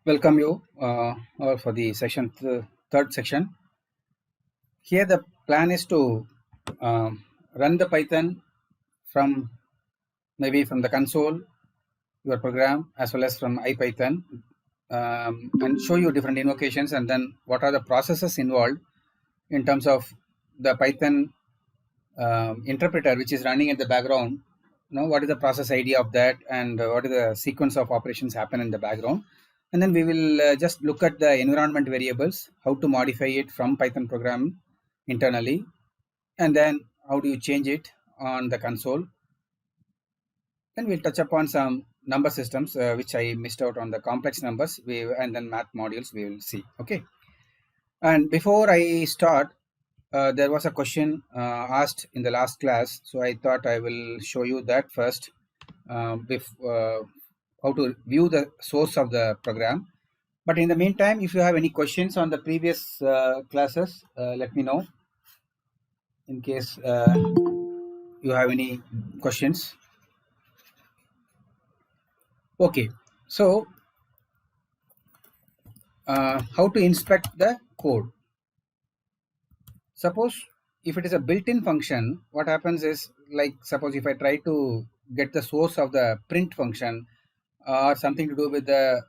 Welcome you all for the third section. Here the plan is to run the Python from maybe from the console, your program, as well as from IPython, and show you different invocations and then what are the processes involved in terms of the Python interpreter which is running in the background. What is the process ID of that, and what is the sequence of operations happen in the background. And then we will just look at the environment variables, how to modify it from Python program internally, and then how do you change it on the console. Then we'll touch upon some number systems which I missed out on the complex numbers, and then math modules we will see. Okay. And before I start, there was a question asked in the last class, so I thought I will show you that first, how to view the source of the program. But in the meantime, if you have any questions on the previous classes, let me know in case you have any questions. Okay, so how to inspect the code. Suppose if it is a built-in function, what happens is, like suppose if I try to get the source of the print function or something to do with the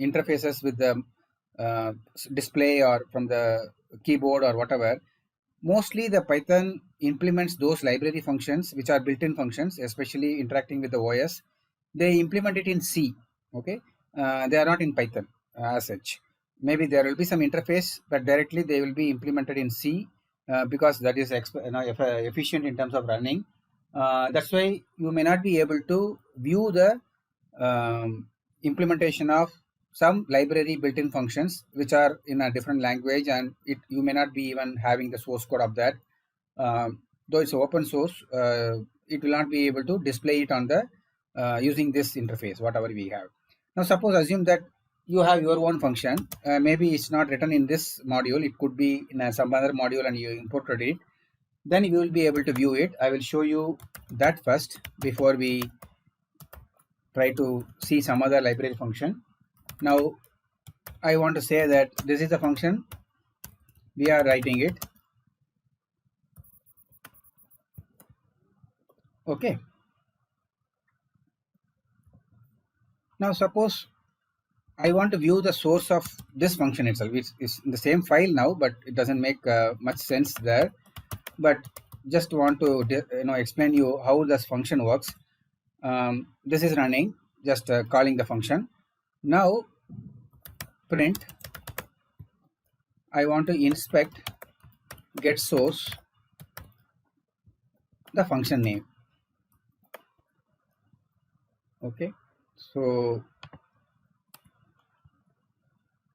interfaces with the display or from the keyboard or whatever, mostly the Python implements those library functions which are built-in functions, especially interacting with the OS. They implement it in C. Okay, they are not in Python as such. Maybe there will be some interface, but directly they will be implemented in C because that is efficient in terms of running. That's why you may not be able to view the implementation of some library built-in functions which are in a different language, and you may not be even having the source code of that. Though it's open source, it will not be able to display it on the using this interface, whatever we have. Now suppose assume that you have your own function, maybe it's not written in this module, it could be in some other module and you imported it. Then you will be able to view it. I will show you that first before we try to see some other library function. Now I want to say that this is the function, we are writing it. Okay. Now suppose I want to view the source of this function itself, which is in the same file now, but it doesn't make much sense there. But just want to explain you how this function works. This is running, just calling the function. Now print, I want to inspect get source, the function name. Okay, so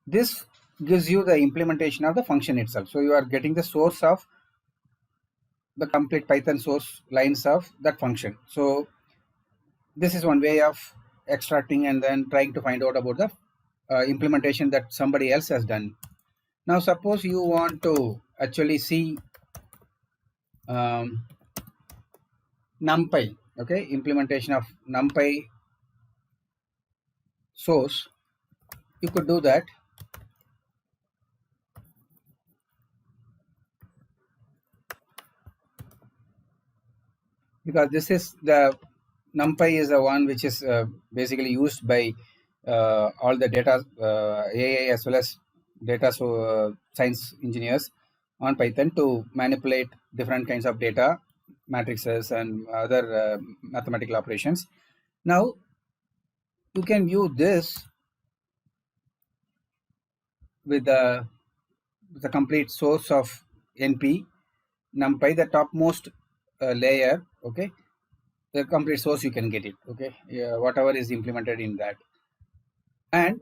this gives you the implementation of the function itself. So you are getting the source of the complete Python source lines of that function. So this is one way of extracting and then trying to find out about the implementation that somebody else has done. Now suppose you want to actually see NumPy, okay, implementation of NumPy source, you could do that. Because this is the NumPy is the one which is basically used by all the data AI as well as data science engineers on Python to manipulate different kinds of data, matrices and other mathematical operations. Now you can view this with the complete source of NP NumPy, the topmost layer. Okay, the complete source you can get it. Okay, whatever is implemented in that. And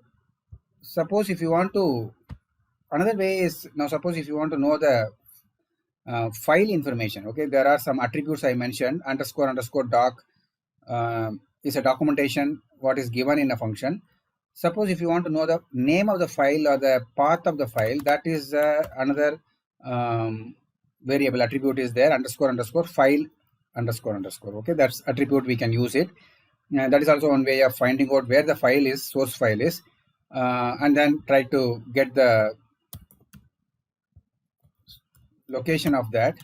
suppose if you want to, another way is, now suppose if you want to know the file information. Okay, there are some attributes I mentioned. __ doc is a documentation what is given in a function. Suppose if you want to know the name of the file or the path of the file, that is another variable attribute is there, underscore underscore file underscore underscore. Okay, that's attribute, we can use it. And that is also one way of finding out where the file is, source file is, and then try to get the location of that.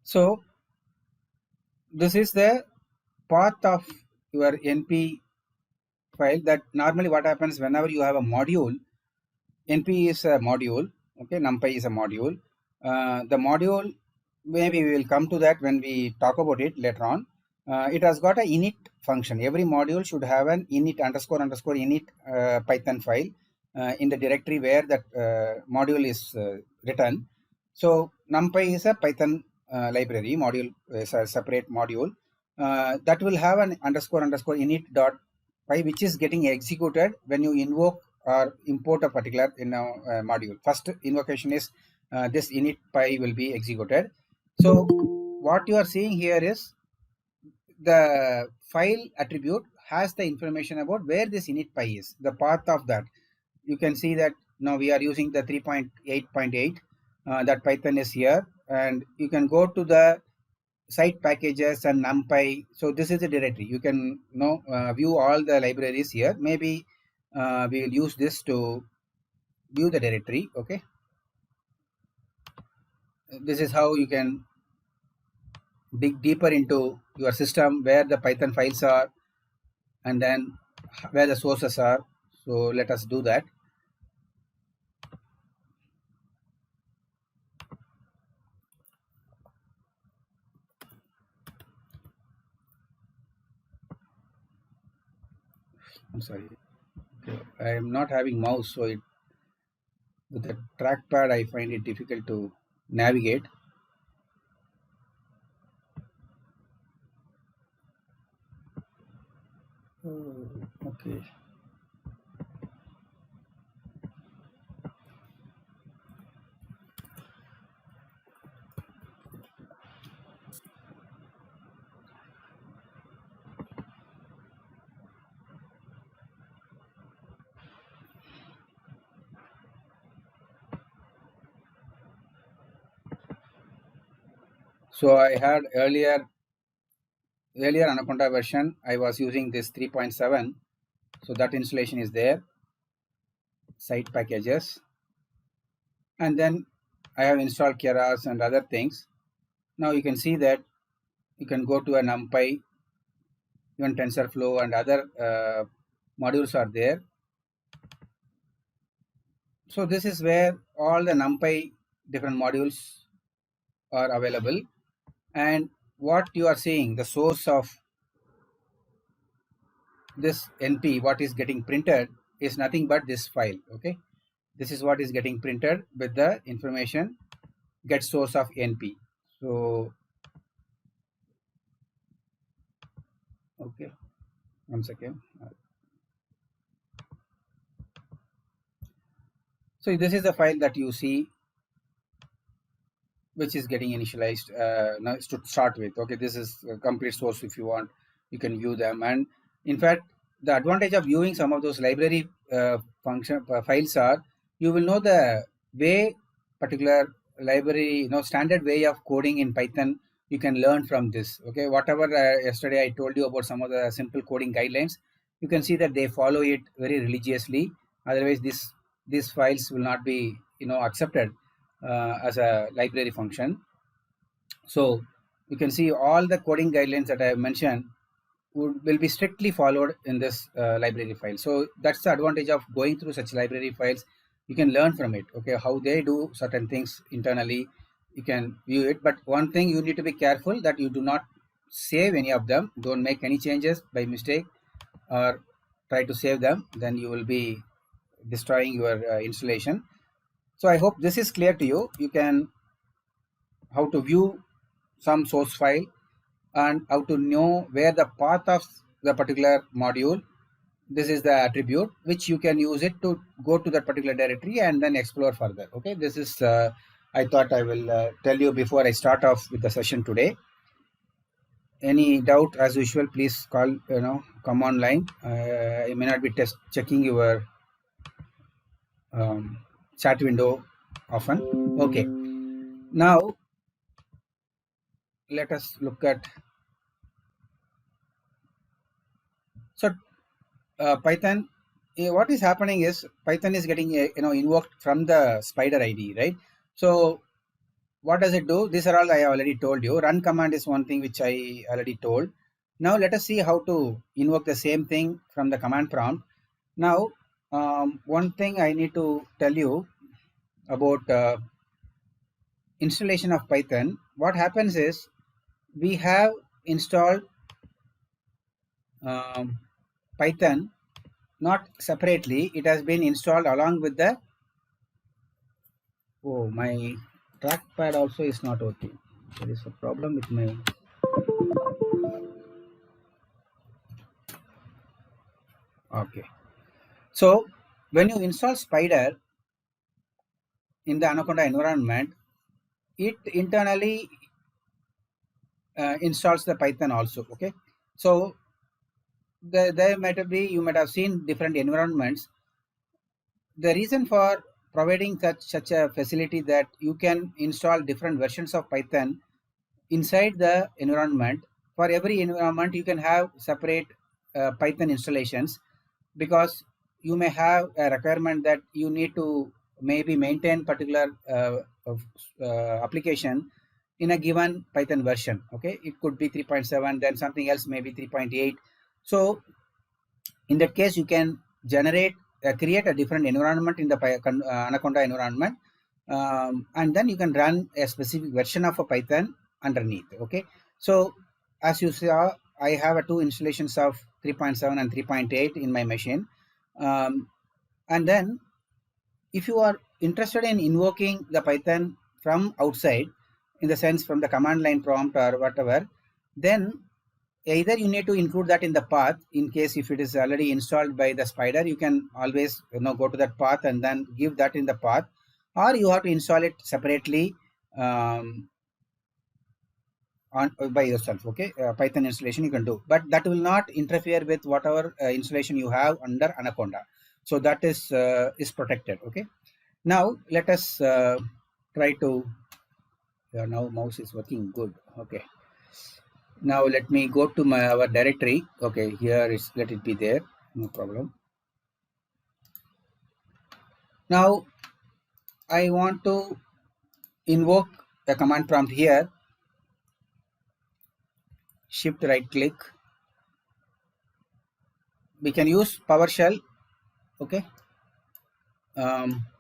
So this is the path of your np file. That normally what happens whenever you have a module, np is a module, okay, numpy is a module. The module, maybe we will come to that when we talk about it later on. It has got a init function. Every module should have an init underscore underscore init Python file in the directory where that module is written. So numpy is a Python library. Module is a separate module that will have an underscore underscore init dot py, which is getting executed when you invoke or import a particular module. First invocation is this init py will be executed. So what you are seeing here is the file attribute has the information about where this init py is, the path of that. You can see that now we are using the 3.8.8, that Python is here, and you can go to the site packages and numpy. So this is the directory. You can view all the libraries here. Maybe we will use this to view the directory. Okay, this is how you can dig deeper into your system where the Python files are and then where the sources are. So let us do that. I'm sorry, I am not having mouse, so with the trackpad I find it difficult to navigate. Okay. So I had earlier Anaconda version, I was using this 3.7. So that installation is there, site packages. And then I have installed Keras and other things. Now you can see that you can go to a NumPy, even TensorFlow and other modules are there. So this is where all the NumPy different modules are available. And what you are seeing, the source of this np, what is getting printed is nothing but this file. Okay, this is what is getting printed with the information get source of np. So okay, one second. So this is the file that you see which is getting initialized now to start with. Okay, this is a complete source. If you want, you can view them. And in fact, the advantage of viewing some of those library function files are, you will know the way particular library, standard way of coding in Python. You can learn from this. Okay, whatever yesterday I told you about some of the simple coding guidelines, you can see that they follow it very religiously. Otherwise, these files will not be accepted as a library function. So you can see all the coding guidelines that I have mentioned will be strictly followed in this library file. So that's the advantage of going through such library files. You can learn from it. Okay, how they do certain things internally, you can view it. But one thing you need to be careful that you do not save any of them. Don't make any changes by mistake or try to save them. Then you will be destroying your installation. So I hope this is clear to you. You can how to view some source file and how to know where the path of the particular module. This is the attribute which you can use it to go to that particular directory and then explore further. Okay, this is I thought I will tell you before I start off with the session today. Any doubt, as usual, please come online. I may not be checking your chat window often. Okay, now let us look at, so Python, what is happening is Python is getting invoked from the spider ID, right? So what does it do? These are all I already told you. Run command is one thing which I already told. Now let us see how to invoke the same thing from the command prompt. Now one thing I need to tell you about installation of Python. What happens is we have installed um, Python not separately. It has been installed along with the, oh, my trackpad also is not working. There is a problem with my, okay. So when you install Spider in the Anaconda environment, it internally installs the Python also. Okay. So there might be, you might have seen different environments. The reason for providing such a facility that you can install different versions of Python inside the environment. For every environment you can have separate Python installations, because you may have a requirement that you need to maybe maintain particular application in a given Python version. Okay, it could be 3.7, then something else maybe 3.8. So in that case you can generate create a different environment in the Anaconda environment, and then you can run a specific version of a Python underneath. Okay, so as you saw, I have two installations of 3.7 and 3.8 in my machine. And then if you are interested in invoking the Python from outside, in the sense from the command line prompt or whatever, then either you need to include that in the path. In case if it is already installed by the spider, you can always go to that path and then give that in the path, or you have to install it separately on by yourself. Okay, Python installation you can do, but that will not interfere with whatever installation you have under Anaconda. So that is protected. Okay, now let us try to, now mouse is working good. Okay, now let me go to our directory. Okay, here is, let it be there, no problem. Now I want to invoke the command prompt here. Shift right click. We can use PowerShell. Okay,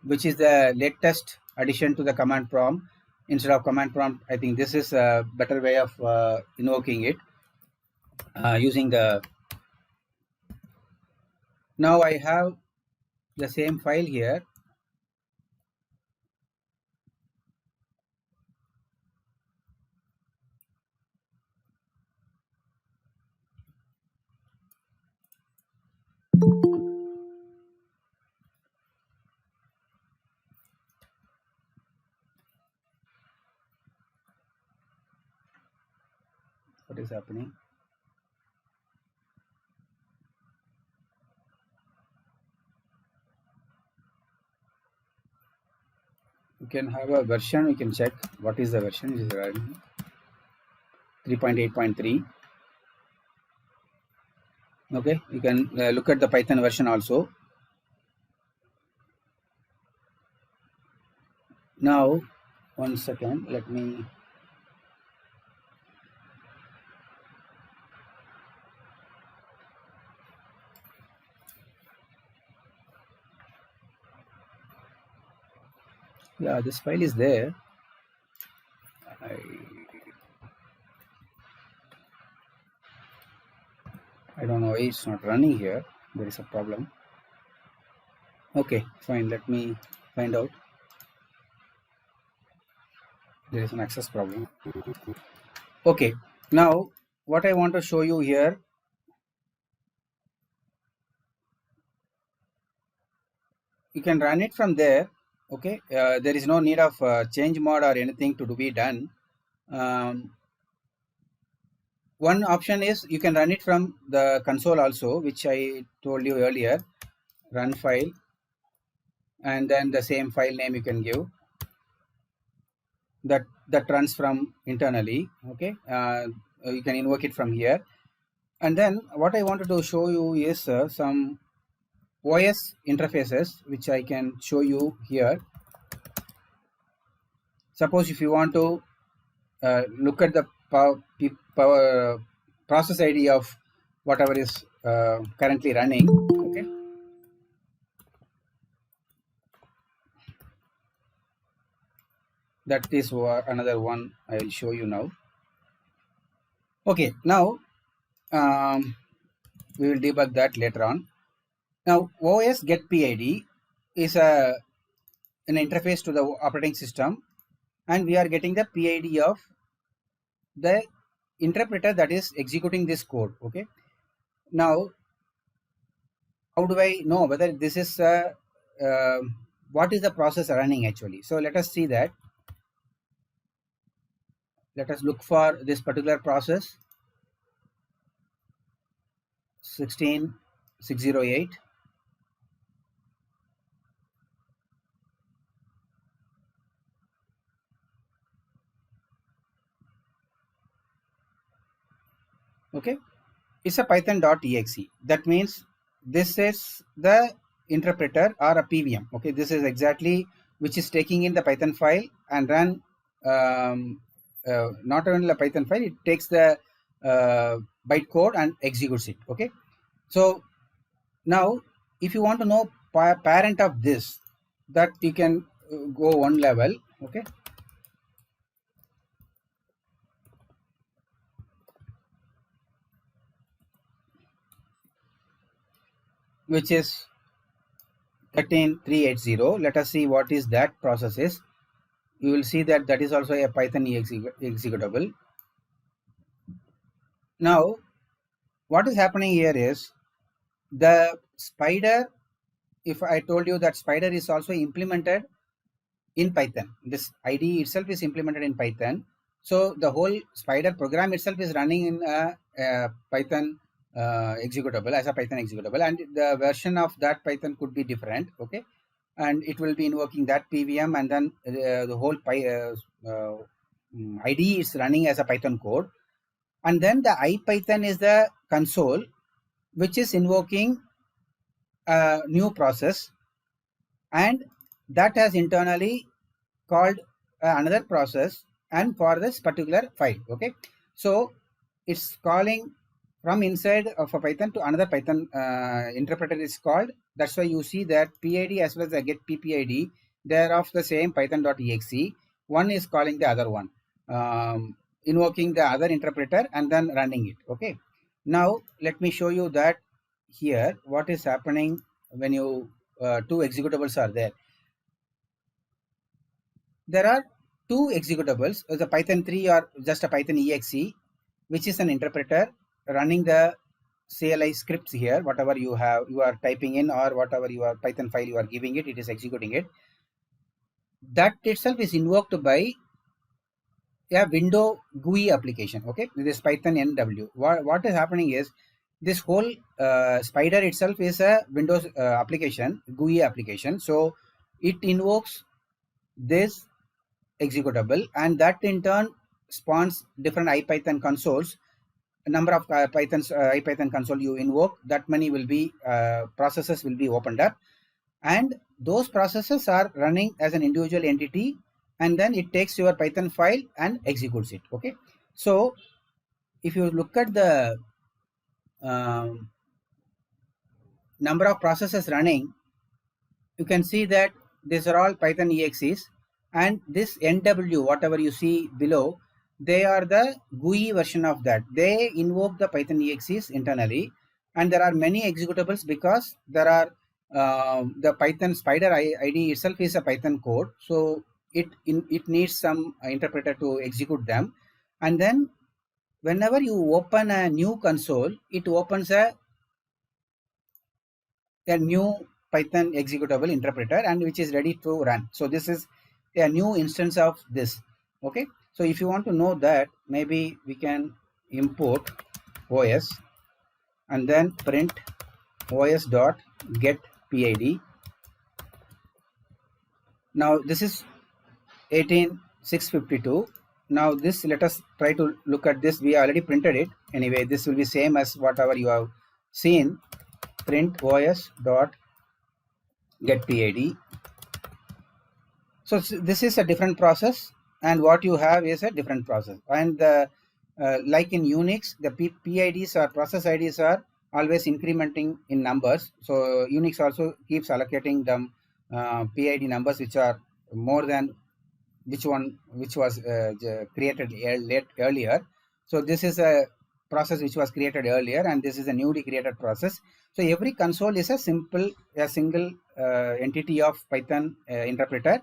which is the latest addition to the command prompt. Instead of command prompt, I think this is a better way of invoking it using the. Now I have the same file here. What is happening? You can have a version. You can check what is the version. Is 3.8.3. Okay, you can look at the Python version also. Now, 1 second, let me. Yeah, this file is there. I don't know why it's not running here. There is a problem. Okay, fine. Let me find out. There is an access problem. Okay, now what I want to show you here. You can run it from there. Okay, there is no need of change mode or anything to be done. One option is you can run it from the console also, which I told you earlier. Run file, and then the same file name you can give that runs from internally. Okay, you can invoke it from here. And then what I wanted to show you is some OS interfaces which I can show you here. Suppose if you want to look at the power process ID of whatever is currently running. Okay, that is another one I will show you now. Okay, now we will debug that later on. Now OS get PID is an interface to the operating system, and we are getting the PID of the interpreter that is executing this code. Okay, now how do I know whether this is what is the process running actually? So let us see that. Let us look for this particular process 16608. Okay, it's a python.exe. That means this is the interpreter or a PVM. Okay, this is exactly which is taking in the Python file and run not only the Python file, it takes the bytecode and executes it. Okay, so now if you want to know parent of this, that you can go one level. Okay, which is 13380. Let us see what is that process is. You will see that that is also a Python executable. Now what is happening here is the spider, if I told you that spider is also implemented in Python, this IDE itself is implemented in Python. So the whole spider program itself is running in a Python executable, as a Python executable, and the version of that Python could be different. Okay, and it will be invoking that PVM, and then the whole IDE is running as a Python code, and then the IPython is the console which is invoking a new process, and that has internally called another process and for this particular file. Okay, so it's calling from inside of a Python to another Python interpreter is called. That's why you see that PID as well as the get PPID, they are of the same python.exe. One is calling the other one, invoking the other interpreter and then running it. Okay, now let me show you that here what is happening when you two executables are there. There are two executables, the Python 3 or just a Python exe, which is an interpreter running the CLI scripts here. Whatever you have, you are typing in, or whatever your Python file you are giving it, it is executing it. That itself is invoked by a window GUI application. Okay, this Python NW. What is happening is this whole spider itself is a Windows application, GUI application. So it invokes this executable, and that in turn spawns different IPython consoles. A number of IPython console you invoke, that many will be processes will be opened up, and those processes are running as an individual entity, and then it takes your Python file and executes it. Okay, so if you look at the number of processes running, you can see that these are all Python exes, and this NW, whatever you see below, they are the GUI version of that. They invoke the Python exes internally, and there are many executables because there are the Python spider ID itself is a Python code, so it needs some interpreter to execute them, and then whenever you open a new console, it opens a new Python executable interpreter, and which is ready to run. So this is a new instance of this. Okay, so if you want to know that, maybe we can import OS and then print os dot get PID. Now this is 18652. Now this, let us try to look at this. We already printed it. Anyway, this will be same as whatever you have seen. Print os dot get PID. So this is a different process, and what you have is a different process. And like in Unix, the PIDs or process IDs are always incrementing in numbers. So Unix also keeps allocating them PID numbers which are more than which was created earlier. So this is a process which was created earlier, and this is a newly created process. So every console is a single entity of Python interpreter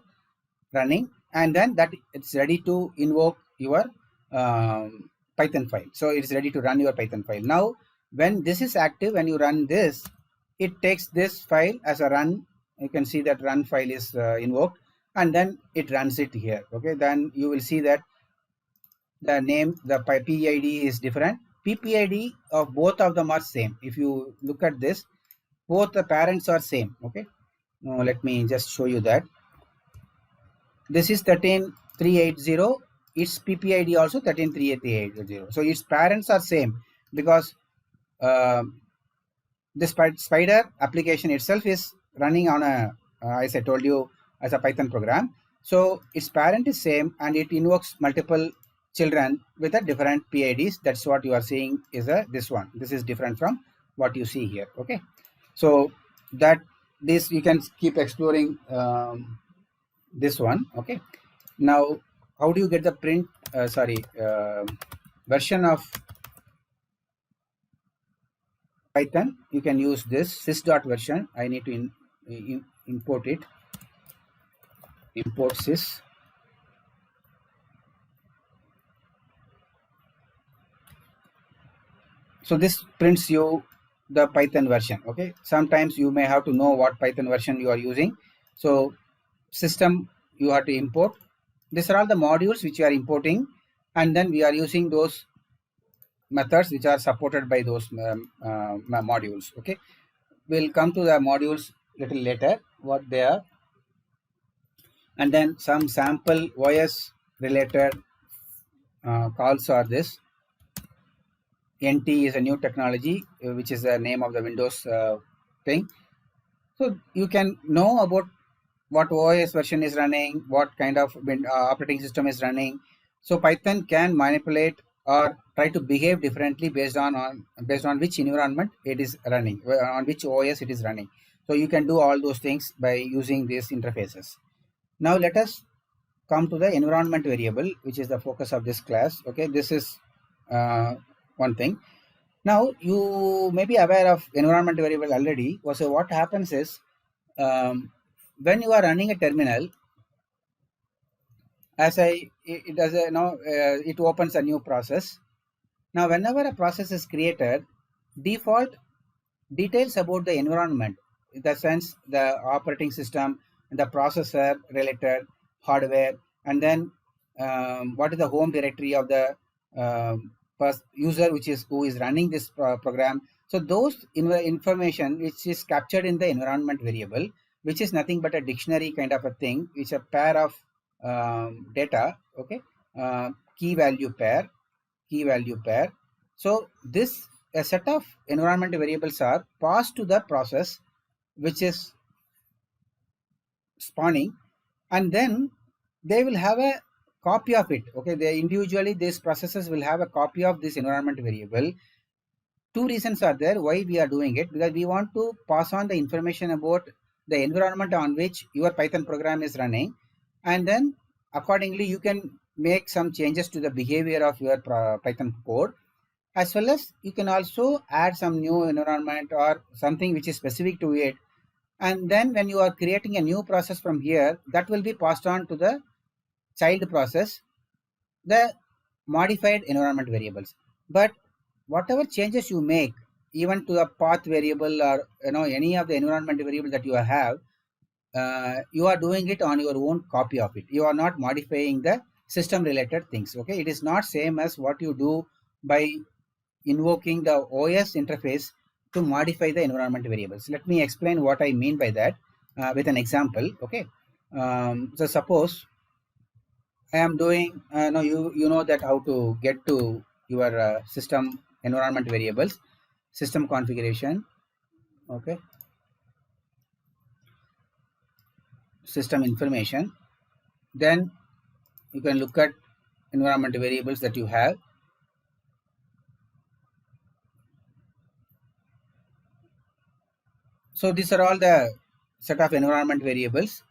running, and then that it's ready to invoke your Python file. So it's ready to run your Python file. Now when this is active, when you run this, it takes this file as a run. You can see that run file is invoked, and then it runs it here. Okay, then you will see that the name, the PID is different. PPID of both of them are same. If you look at this, both the parents are same. Okay, now let me just show you that. This is 13380. Its PPID also 13380. So its parents are same, because uh, the spider application itself is running on a as I told you, as a Python program. So its parent is same, and it invokes multiple children with a different PIDs. That's what you are seeing is this one. This is different from what you see here. Okay, so that this you can keep exploring this one. Okay, now how do you get the print version of Python? You can use this sys.version. I need to import it. Import sys. So this prints you the Python version. Okay, sometimes you may have to know what Python version you are using. So system, you have to import. These are all the modules which you are importing, and then we are using those methods which are supported by those modules. Okay, we'll come to the modules little later, what they are, and then some sample OS related calls are this. NT is a new technology, which is the name of the Windows thing. So you can know about what OS version is running, what kind of operating system is running. So Python can manipulate or try to behave differently based on which environment it is running, on which OS it is running. So you can do all those things by using these interfaces. Now let us come to the environment variable, which is the focus of this class. Okay, this is one thing. Now you may be aware of environment variable already. So what happens is, when you are running a terminal, it does it opens a new process. Now whenever a process is created, default details about the environment, in the sense the operating system, the processor related hardware, and then what is the home directory of the user who is running this program. So those information which is captured in the environment variable, which is nothing but a dictionary kind of a thing, which a pair of data. Okay, key value pair. So this, a set of environment variables are passed to the process which is spawning, and then they will have a copy of it. Okay, they individually, these processes will have a copy of this environment variable. Two reasons are there why we are doing it, because we want to pass on the information about the environment on which your Python program is running, and then accordingly you can make some changes to the behavior of your Python code, as well as you can also add some new environment or something which is specific to it. And then when you are creating a new process from here, that will be passed on to the child process, the modified environment variables. But whatever changes you make, even to a path variable or any of the environment variable that you have, you are doing it on your own copy of it. You are not modifying the system related things. Okay, it is not same as what you do by invoking the OS interface to modify the environment variables. Let me explain what I mean by that with an example. Okay, So suppose I am doing, no, you know that how to get to your system environment variables, system configuration, okay, system information. Then you can look at environment variables that you have. So these are all the set of environment variables.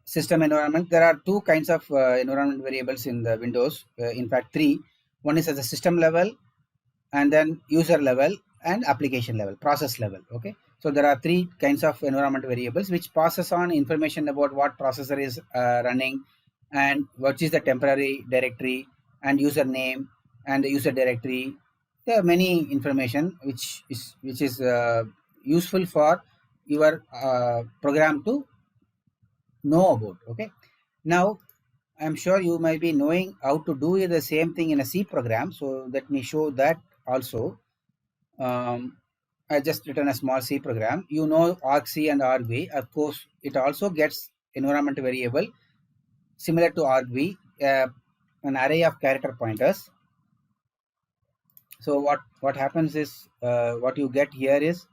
System environment, there are two kinds of environment variables in the Windows, in fact three. One is at the system level, and then user level, and application level, process level. Okay, so there are three kinds of environment variables which passes on information about what processor is running, and what is the temporary directory, and username, and the user directory. There are many information which is useful for your program to know about. Okay, now I'm sure you might be knowing how to do the same thing in a C program, so let me show that also. I just written a small C program. You know argc and argv. Of course, it also gets environment variable similar to argv, an array of character pointers. So what happens is, what you get here is,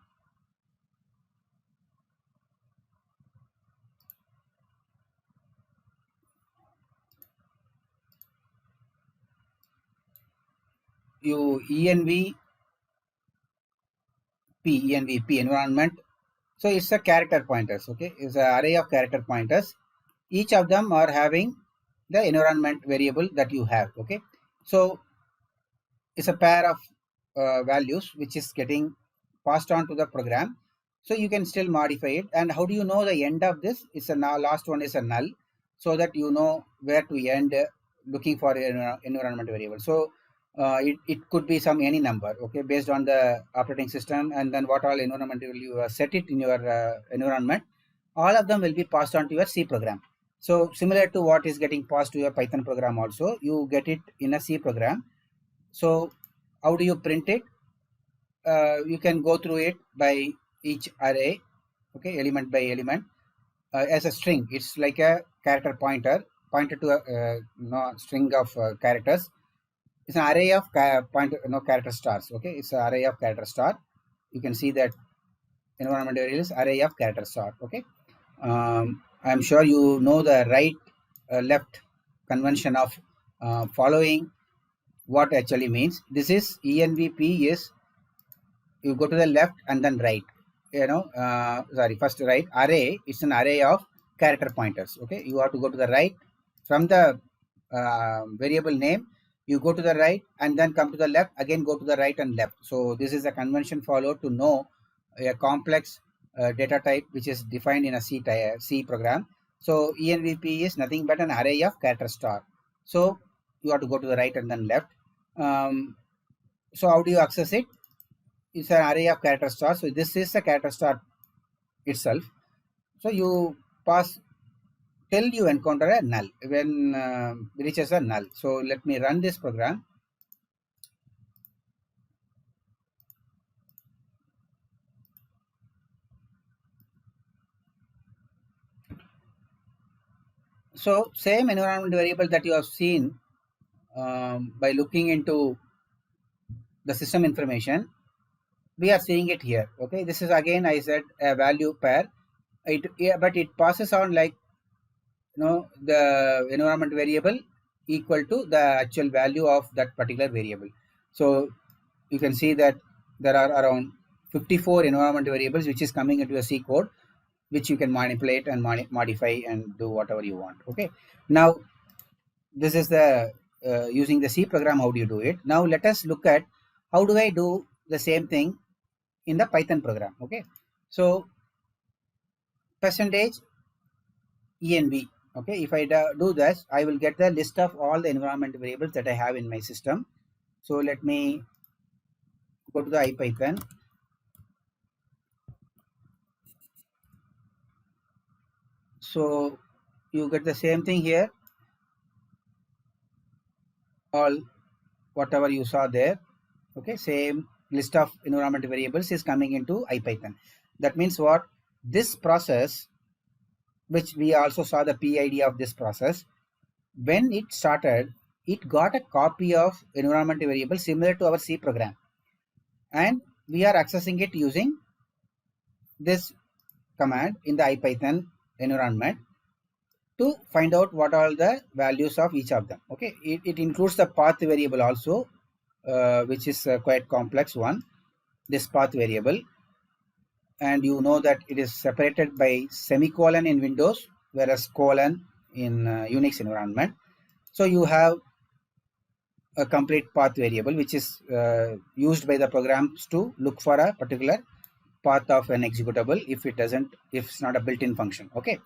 you envp environment. So it's a character pointers. Okay, it's an array of character pointers. Each of them are having the environment variable that you have. Okay, so it's a pair of values which is getting passed on to the program, so you can still modify it. And how do you know the end of this? It's a now last one is a null, so that you know where to end looking for an environment variable. So it could be some any number, okay, based on the operating system, and then what all environment will you set it in your environment. All of them will be passed on to your C program. So similar to what is getting passed to your Python program, also you get it in a C program. So how do you print it? You can go through it by each array, okay, element by element, as a string. It's like a character pointed to a string of characters. It's an array of character stars. Okay, it's an array of character star. You can see that environment variable is array of character star. Okay, I'm sure you know the right left convention of following what actually means. This is envp is, you go to the left and then right. Sorry, first right. Array, it's an array of character pointers. Okay, you have to go to the right from the variable name. You go to the right and then come to the left, again go to the right and left. So this is a convention followed to know a complex data type which is defined in a C program. So envp is nothing but an array of character star. So you have to go to the right and then left. So how do you access it? It's an array of character stars. So this is a character star itself. So you pass till you encounter a null, when reaches a null. So let me run this program. So same environment variable that you have seen by looking into the system information, we are seeing it here. Okay, this is again, I said, a value pair. But it passes on like, the environment variable equal to the actual value of that particular variable. So you can see that there are around 54 environment variables which is coming into a C code, which you can manipulate and modify and do whatever you want. Okay, now this is the using the C program. How do you do it? Now let us look at how do I do the same thing in the Python program. Okay, so percentage env. Okay, if I do this, I will get the list of all the environment variables that I have in my system. So let me go to the IPython. So you get the same thing here, all whatever you saw there. Okay, same list of environment variables is coming into IPython. That means what? This process which we also saw the PID of this process. When it started, it got a copy of environment variable similar to our C program, and we are accessing it using this command in the IPython environment to find out what are the values of each of them. Okay, it includes the path variable also, which is quite complex one, this path variable. And you know that it is separated by semicolon in Windows, whereas colon in Unix environment. So you have a complete path variable, which is used by the programs to look for a particular path of an executable if it's not a built-in function. Okay,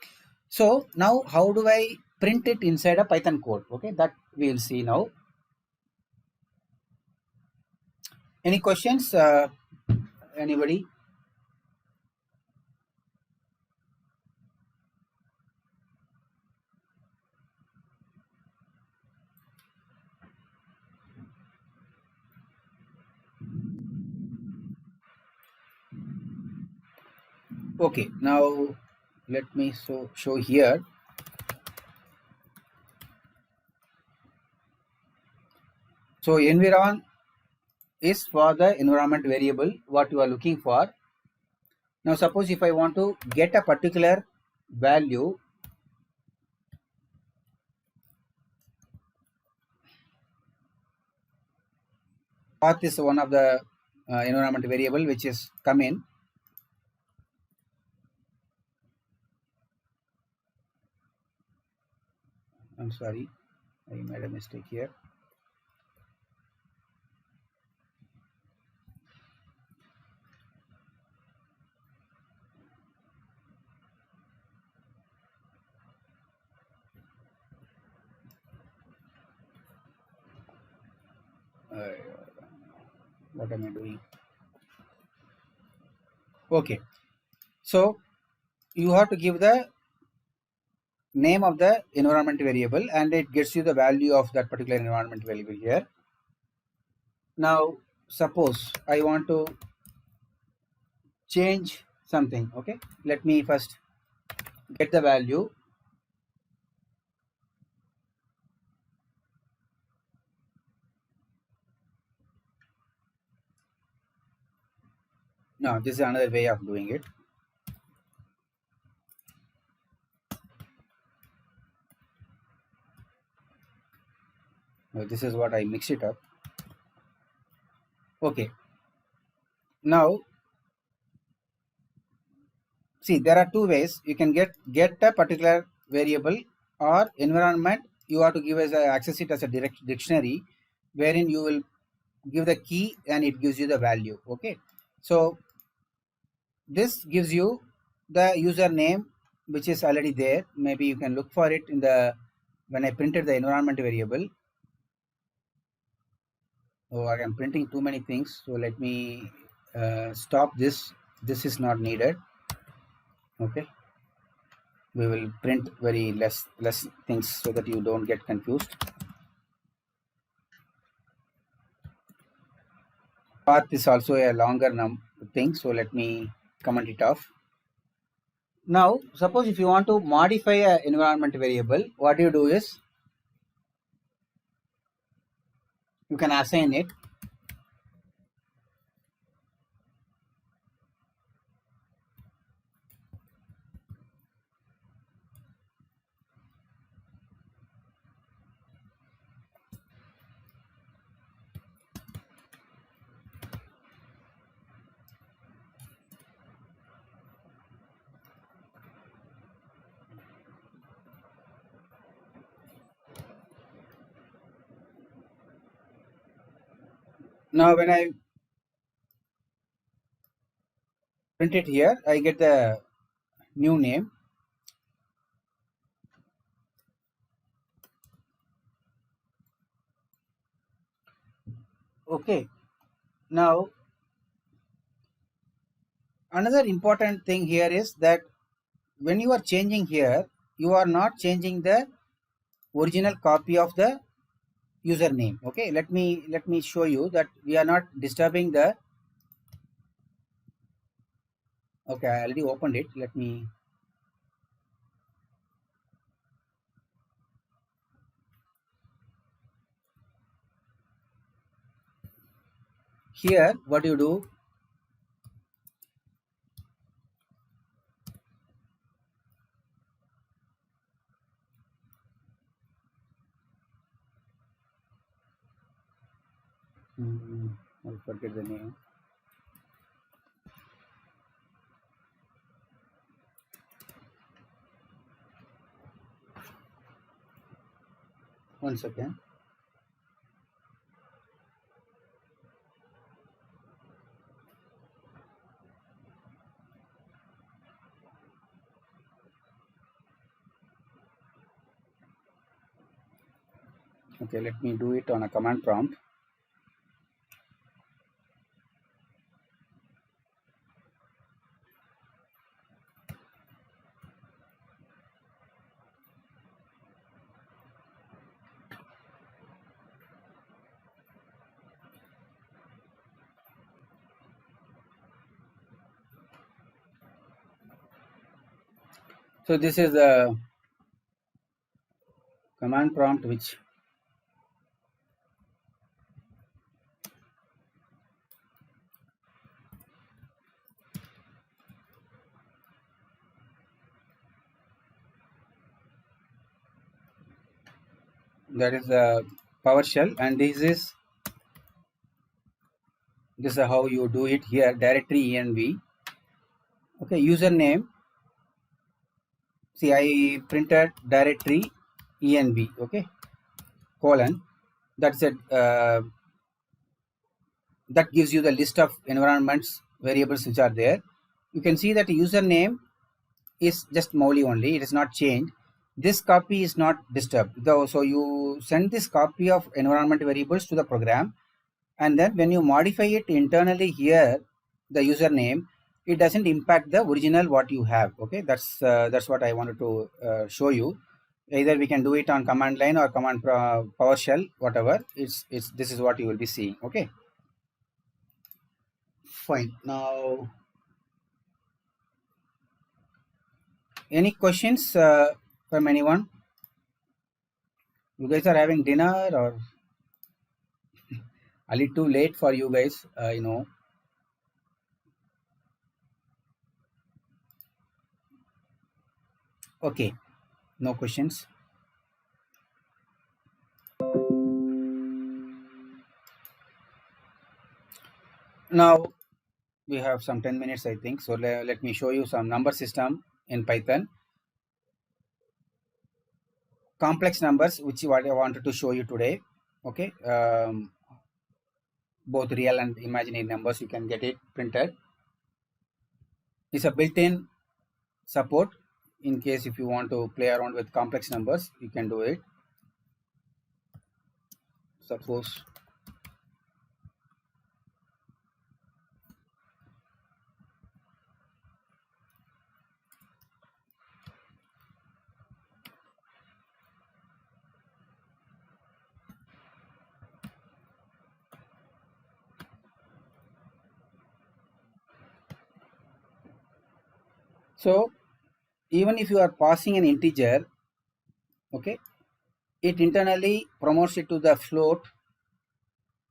so now how do I print it inside a Python code? Okay, that we will see now. Any questions, anybody? Okay, now let me show here. So environ is for the environment variable what you are looking for. Now suppose if I want to get a particular value, path is one of the environment variable which is come in. I'm sorry, I made a mistake here. What am I doing? Okay, so you have to give the name of the environment variable and it gets you the value of that particular environment variable here. Now suppose I want to change something. Okay, let me first get the value. Now this is another way of doing it. Now, this is what I mix it up. Okay, now see, there are two ways you can get a particular variable or environment. You have to give as access it as a direct dictionary, wherein you will give the key and it gives you the value. Okay, so this gives you the username which is already there. Maybe you can look for it in the when I printed the environment variable. Oh, I am printing too many things, so let me stop this. This is not needed. Okay, we will print very less things so that you don't get confused. Path is also a longer thing, so let me comment it off. Now suppose if you want to modify an environment variable, what you do is you can assign it. Now when I print it here, I get the new name. Okay, now another important thing here is that when you are changing here, you are not changing the original copy of the username. Okay, let me show you that we are not disturbing the. Okay, I already opened it. Let me here what you do, I forget the name. One second. Okay, let me do it on a command prompt. So this is the command prompt which that is the PowerShell, and this is how you do it here. Directory env. Okay, username. See, I printed directory env. Okay, colon. That's it. That gives you the list of environments variables which are there. You can see that username is just Mowgli only. It is not changed. This copy is not disturbed. Though, so you send this copy of environment variables to the program, and then when you modify it internally here, the username, it doesn't impact the original what you have. Okay, that's what I wanted to show you. Either we can do it on command line or PowerShell, whatever. It's this is what you will be seeing. Okay, fine. Now, any questions from anyone? You guys are having dinner or a little too late for you guys? Okay, no questions. Now we have some 10 minutes, I think. So let me show you some number system in Python. Complex numbers, which what I wanted to show you today. Okay, both real and imaginary numbers, you can get it printed. It's a built-in support in case if you want to play around with complex numbers, you can do it. Suppose so even if you are passing an integer, okay, it internally promotes it to the float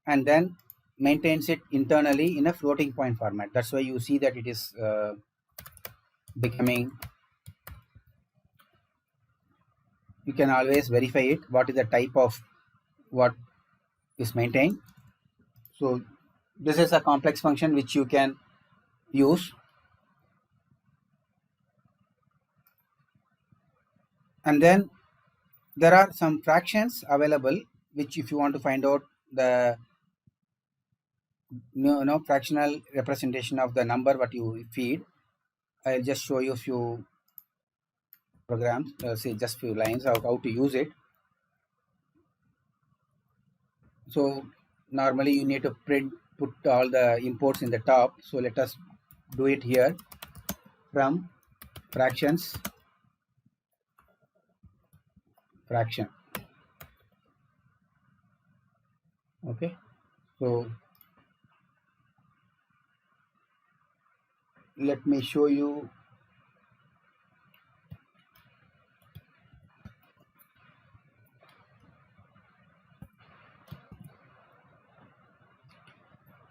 and then maintains it internally in a floating point format. That's why you see that it is becoming, you can always verify it, what is the type of what is maintained. So this is a complex function which you can use. And then there are some fractions available, which if you want to find out the fractional representation of the number what you feed, I'll just show you a few programs, say just few lines of how to use it. So normally you need to put all the imports in the top. So let us do it here from fractions, fraction. Okay, so let me show you.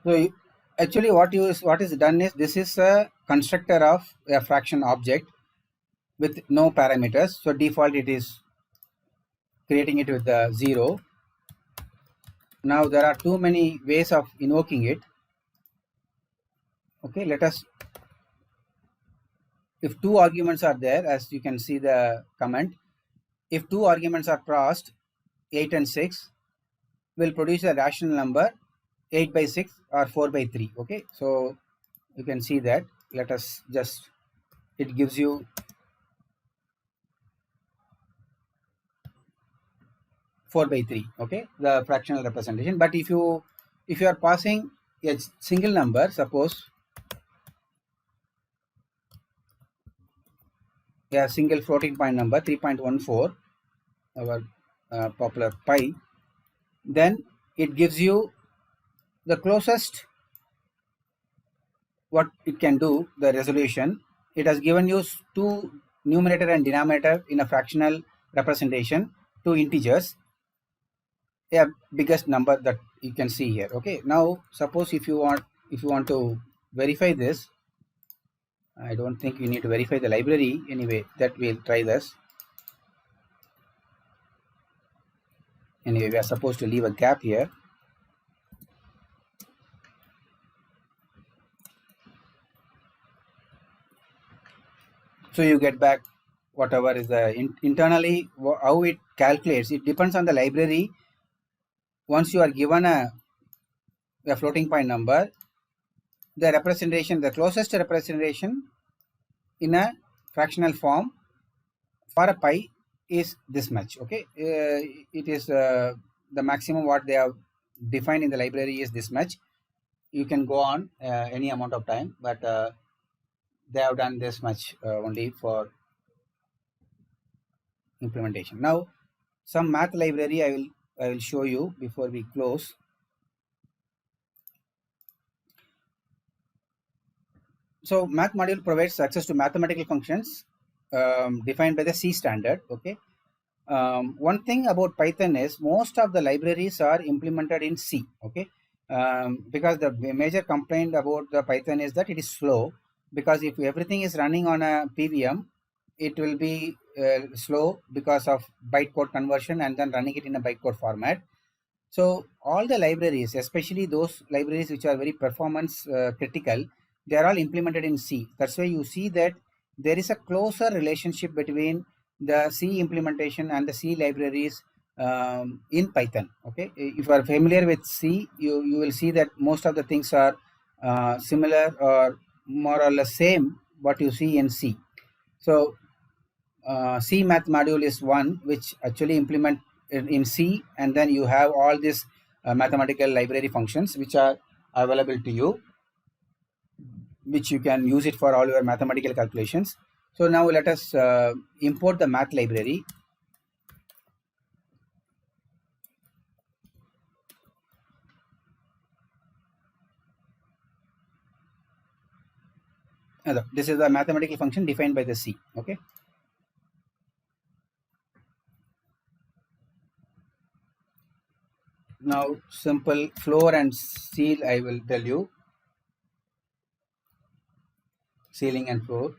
So actually what is done is, this is a constructor of a fraction object with no parameters. So default it is creating it with the 0. Now there are too many ways of invoking it. Okay, let us, if two arguments are there, as you can see the comment, if two arguments are passed, 8 and 6, will produce a rational number 8 by 6 or 4 by 3. Okay, so you can see that. Let us just, it gives you 4 by 3. Okay, the fractional representation. But if you are passing a single number, suppose a single floating point number 3.14, our popular pi, then it gives you the closest what it can do, the resolution. It has given you two numerator and denominator in a fractional representation, two integers, a biggest number that you can see here. Okay, now suppose if you want to verify this, I don't think you need to verify the library anyway, that we'll try this. Anyway, we are supposed to leave a gap here. So you get back whatever is the internally how it calculates. It depends on the library. Once you are given a floating point number, the representation, the closest representation in a fractional form for a pi is this much. Okay, it is the maximum what they have defined in the library is this much. You can go on any amount of time, but they have done this much only for implementation. Now some math library I will show you before we close. So math module provides access to mathematical functions defined by the C standard. Okay, one thing about Python is most of the libraries are implemented in C. Okay, because the major complaint about the Python is that it is slow, because if everything is running on a PVM, it will be slow because of bytecode conversion and then running it in a bytecode format. So all the libraries, especially those libraries which are very performance critical, they are all implemented in C. That's why you see that there is a closer relationship between the C implementation and the C libraries in Python. Okay, if you are familiar with C, you will see that most of the things are similar or more or less same what you see in C. So C math module is one which actually implement in C, and then you have all these mathematical library functions which are available to you, which you can use it for all your mathematical calculations. So now let us import the math library. This is the mathematical function defined by the C. Okay. Now simple floor and seal I will tell you. Ceiling and floor.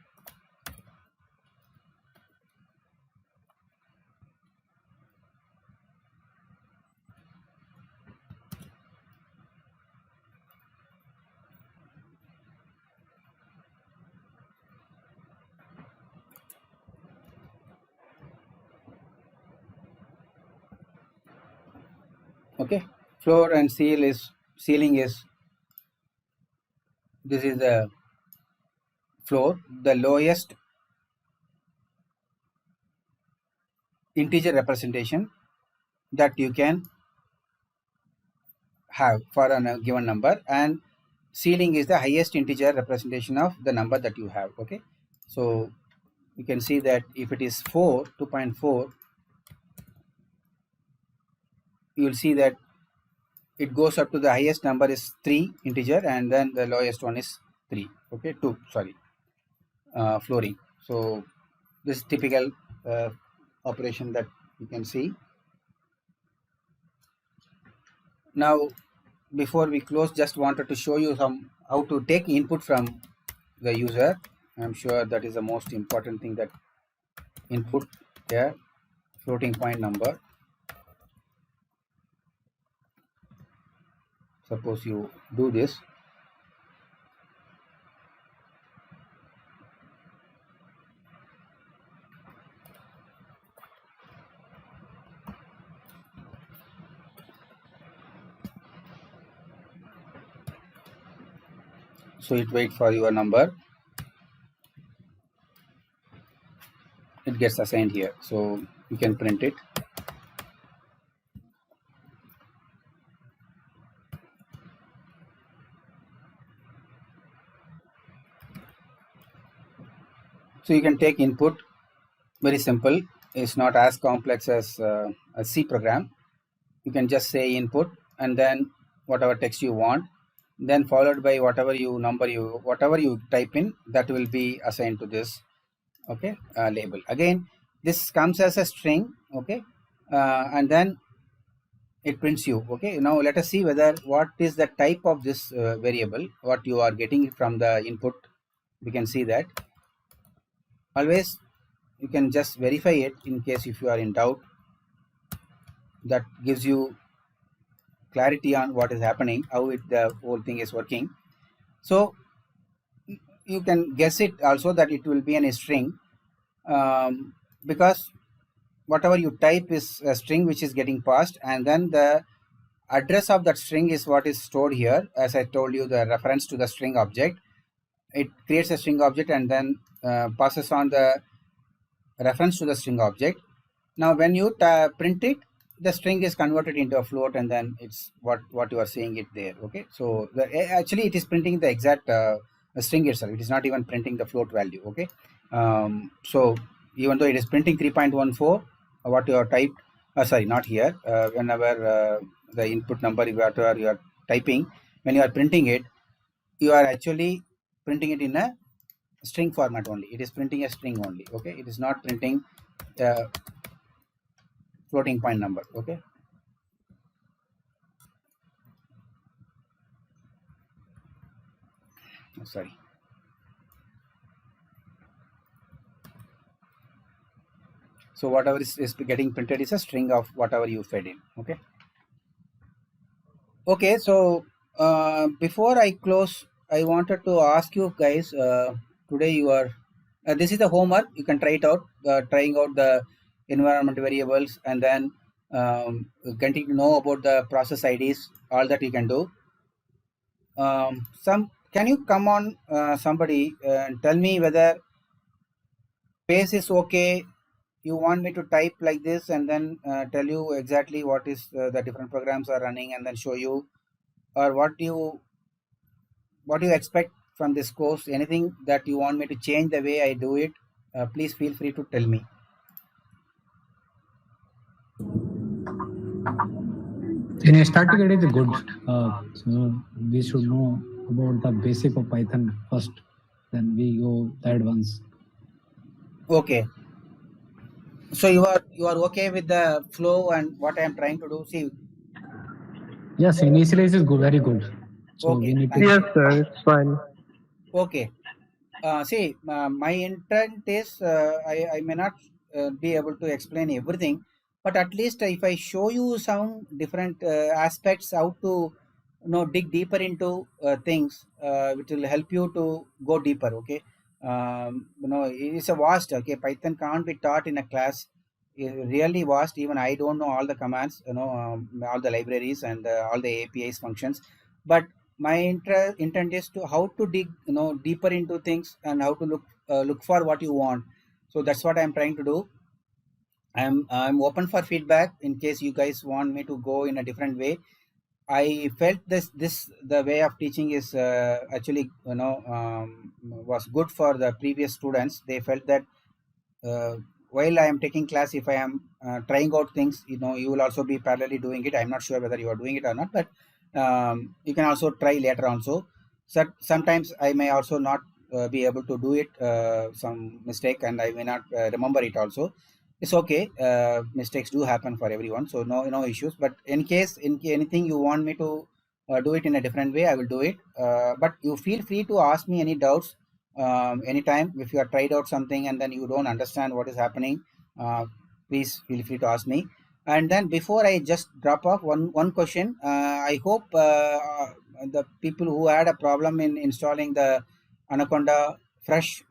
Okay, floor and ceiling is, this is the floor, the lowest integer representation that you can have for a given number, and ceiling is the highest integer representation of the number that you have. Okay, so you can see that if it is 2.4, you will see that it goes up to the highest number is 3 integer, and then the lowest one is 3. Okay, 2, sorry, flooring. So this is typical operation that you can see. Now before we close, just wanted to show you how to take input from the user. I'm sure that is the most important thing, that input here, floating point number. Suppose you do this. So it waits for your number. It gets assigned here. So you can print it. So you can take input, very simple. It's not as complex as a C program. You can just say input and then whatever text you want, then followed by whatever you type in, that will be assigned to this, okay, label. Again, this comes as a string, okay, and then it prints you. Okay, now let us see whether what is the type of this variable, what you are getting from the input. We can see that. Always you can just verify it in case if you are in doubt. That gives you clarity on what is happening, how the whole thing is working. So you can guess it also that it will be a string, because whatever you type is a string which is getting passed, and then the address of that string is what is stored here. As I told you, the reference to the string object, it creates a string object and then passes on the reference to the string object. Now when you print it, the string is converted into a float, and then it's what you are seeing it there. Okay, so actually it is printing the exact string itself. It is not even printing the float value. Okay, so even though it is printing 3.14, what you are typed, sorry, not here, whenever the input number whatever you are typing, when you are printing it, you are actually printing it in a string format only. It is printing a string only. Okay, it is not printing floating point number. Okay, sorry. So whatever is getting printed is a string of whatever you fed in. Okay. Okay, so before I close, I wanted to ask you guys, today you are this is the homework. You can try it out, trying out the environment variables, and then getting to know about the process IDs, all that you can do. Some Can you come on, somebody, and tell me whether pace is okay? You want me to type like this and then tell you exactly what is the different programs are running, and then show you, or what you expect from this course? Anything that you want me to change the way I do it, please feel free to tell me. In a starting it is good. So we should know about the basic of Python first, then we go the advanced. Okay, so you are okay with the flow and what I am trying to do? See. Yes, initially it is good, very good. So Okay, we need to. Yes, sir, it's fine. Okay. See, my intent is, I may not be able to explain everything, but at least if I show you some different aspects, how to dig deeper into things, which will help you to go deeper. Okay, it's a vast. Okay, Python can't be taught in a class. It's really vast. Even I don't know all the commands, all the libraries and all the APIs functions, but my intent is to how to dig deeper into things, and how to look for what you want. So that's what I'm trying to do. I'm open for feedback in case you guys want me to go in a different way. I felt this the way of teaching is actually was good for the previous students. They felt that uh, while I am taking class, if I am trying out things, you will also be parallelly doing it. I'm not sure whether you are doing it or not, but you can also try later also. So sometimes I may also not be able to do it, some mistake, and I may not remember it also. It's okay. Mistakes do happen for everyone, so no issues. But in case anything you want me to do it in a different way, I will do it. But you feel free to ask me any doubts anytime. If you have tried out something and then you don't understand what is happening, please feel free to ask me. And then before I just drop off, one question. I hope the people who had a problem in installing the Anaconda Fresh,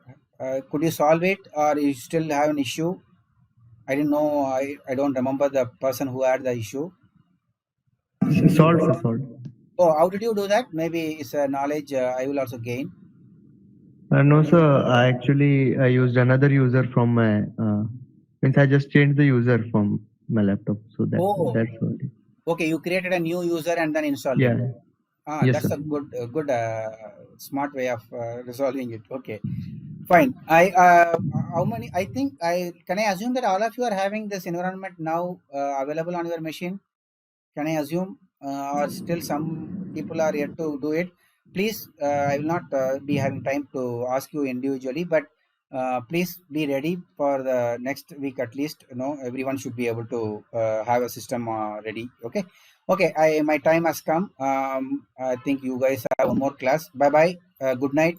could you solve it, or you still have an issue? I didn't know. I don't remember the person who had the issue. Solved, sir, solved. Oh, how did you do that? Maybe it's a knowledge I will also gain. No, sir. I used another user from my. Means I just changed the user from my laptop, so Oh, that's what. okay. You created a new user and then installed it. Yeah. Yes, That's sir. a good, smart way of resolving it. Okay, fine. How many? I think I can I assume that all of you are having this environment now available on your machine. Can I assume, or still some people are yet to do it? Please, I will not be having time to ask you individually, but please be ready for the next week at least. Everyone should be able to have a system ready. Okay, okay. My time has come. I think you guys have one more class. Bye bye. Good night.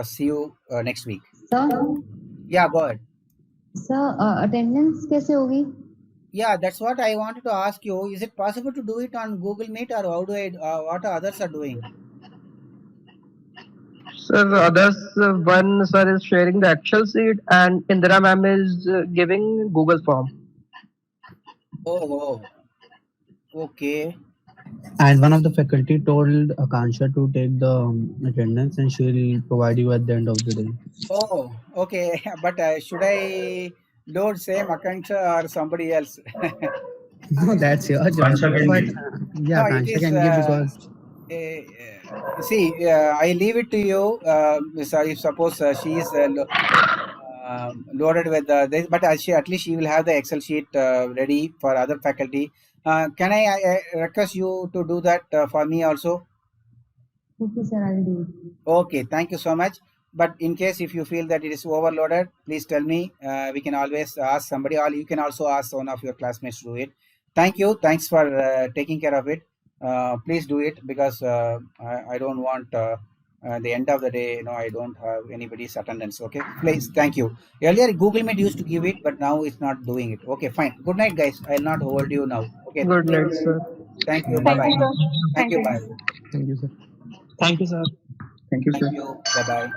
See you next week. Sir Yeah, go ahead. Sir attendance कैसे होगी? Yeah, that's what I wanted to ask you. Is it possible to do it on Google Meet, or how do I? What others are doing? Sir, others, one sir is sharing the Excel sheet and Indira ma'am is giving Google form. Oh, okay. And one of the faculty told Akansha to take the attendance and she'll provide you at the end of the day. Oh, okay. But should I load same Akansha or somebody else? No, that's your choice. But yeah, No, it Akansha is. can give because See, I leave it to you. If suppose she is loaded with this, but at least she will have the Excel sheet ready for other faculty. Can I request you to do that for me also? Okay, sir, I'll do it. Okay, thank you so much. But in case if you feel that it is overloaded, please tell me. We can always ask somebody, or you can also ask one of your classmates to do it. Thank you. Thanks for taking care of it. Please do it, because I don't want the end of the day, I don't have anybody's attendance. Okay, please. Thank you. Earlier, Google Meet used to give it, but now it's not doing it. Okay, fine. Good night, guys. I'll not hold you now. Okay. Good night, sir. Thank you. Bye Thank bye. you, sir. Thank you. Bye. Thank you, sir. Thank you, sir. Thank you, Thank sir. you. Bye bye.